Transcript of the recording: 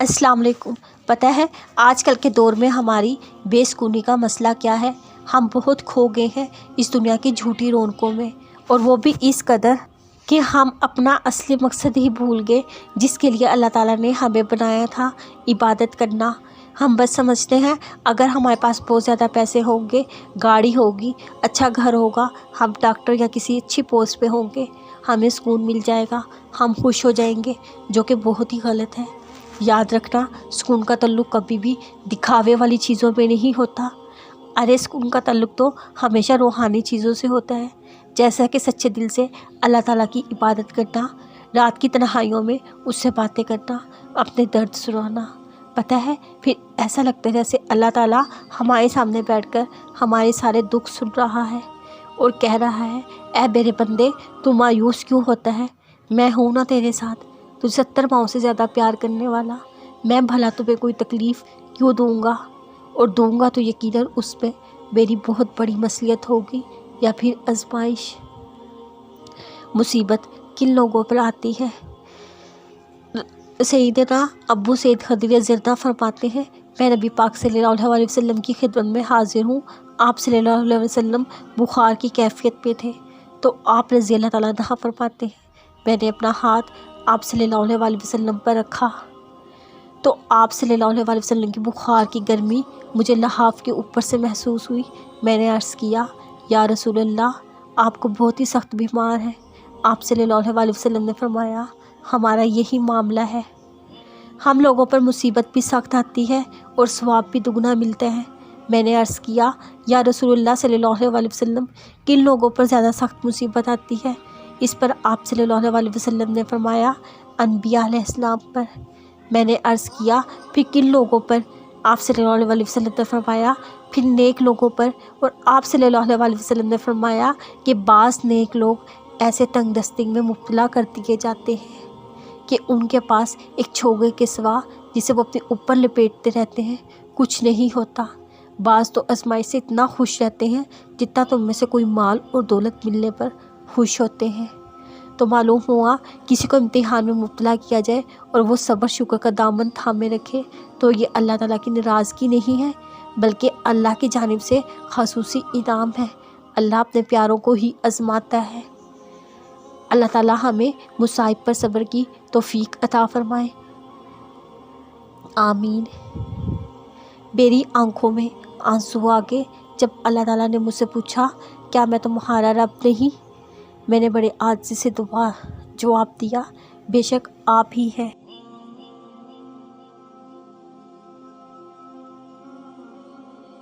अस्सलाम वालेकुम। पता है आजकल के दौर में हमारी बेसुकूनी का मसला क्या है। हम बहुत खो गए हैं इस दुनिया की झूठी रौनकों में, और वो भी इस कदर कि हम अपना असली मकसद ही भूल गए जिसके लिए अल्लाह ताला ने हमें बनाया था, इबादत करना। हम बस समझते हैं अगर हमारे पास बहुत ज़्यादा पैसे होंगे, गाड़ी होगी, अच्छा घर होगा, हम डॉक्टर या किसी अच्छी पोस्ट पे होंगे, हमें सुकून मिल जाएगा, हम खुश हो जाएंगे, जो कि बहुत ही गलत है। याद रखना, सुकून का ताल्लुक़ कभी भी दिखावे वाली चीज़ों पे नहीं होता। अरे सुकून का ताल्लुक़ तो हमेशा रूहानी चीज़ों से होता है, जैसा कि सच्चे दिल से अल्लाह ताला की इबादत करना, रात की तन्हाइयों में उससे बातें करना, अपने दर्द सुनाना। पता है फिर ऐसा लगता है जैसे अल्लाह ताला हमारे सामने बैठकर हमारे सारे दुख सुन रहा है और कह रहा है, ऐ मेरे बंदे तू मायूस क्यों होता है, मैं हूँ ना तेरे साथ, तुझे 70 माओं से ज़्यादा प्यार करने वाला। मैं भला तुम्हें कोई तकलीफ़ क्यों दूँगा, और दूँगा तो यकीनन उस पर मेरी बहुत बड़ी मसलियत होगी या फिर आजमाइश। मुसीबत किन लोगों पर आती है। सैयदना अबू सईद खदरी ज़िरदा फरमाते हैं, मैं नबी पाक सल्लल्लाहु अलैहि वसल्लम की खिदमत में हाजिर हूँ। आप सल्लल्लाहु अलैहि वसल्लम बुखार की कैफियत में थे, तो आप रज़ी अल्लाह तआला अन्हा फरमाते हैं, मैंने अपना हाथ आप सल्लल्लाहु अलैहि वसल्लम पर रखा तो आप सल्लल्लाहु अलैहि वसल्लम की बुखार की गर्मी मुझे लहाफ के ऊपर से महसूस हुई। मैंने अर्ज़ किया, या रसूल अल्लाह, आपको बहुत ही सख्त बीमार है। आप सल्लल्लाहु अलैहि वसल्लम ने फरमाया, हमारा यही मामला है। हम लोगों पर मुसीबत भी सख्त आती है और सवाब भी दुगना मिलते हैं। मैंने अर्ज़ किया, या रसूलुल्लाह सल्लल्लाहु अलैहि वसल्लम, किन लोगों पर ज़्यादा सख्त मुसीबत आती है। इस पर आप सल्लल्लाहु अलैहि वसल्लम ने फरमाया, अनबिया अलैहिस्सलाम पर। मैंने अर्ज़ किया, फिर किन लोगों पर। आप सल्लल्लाहु अलैहि वसल्लम ने फरमाया, फिर नेक लोगों पर। और आप सल्लल्लाहु अलैहि वसल्लम ने फरमाया कि बाज़ नेक लोग ऐसे तंग दस्ती में मुब्तला कर दिए जाते हैं कि उनके पास एक छोगे के सिवा जिसे वो अपने ऊपर लपेटते रहते हैं कुछ नहीं होता। बाज़ तो आजमाइश से इतना खुश रहते हैं जितना तुम में से कोई माल और दौलत मिलने पर खुश होते हैं। तो मालूम हुआ किसी को इम्तिहान में मुब्तला किया जाए और वो सब्र शुक्र का दामन थामे रखे, तो ये अल्लाह ताला की नाराज़गी नहीं है, बल्कि अल्लाह की जानिब से ख़ुसूसी इनाम है। अल्लाह अपने प्यारों को ही आज़माता है। अल्लाह ताला हमें मुसाइब पर सब्र की तौफीक अता फरमाए, आमीन। मेरी आंखों में आंसू आ गए जब अल्लाह ताला ने मुझसे पूछा, क्या मैं तुम्हारा रब नहीं। मैंने बड़े आजिज़ी से जवाब दिया, बेशक आप ही हैं।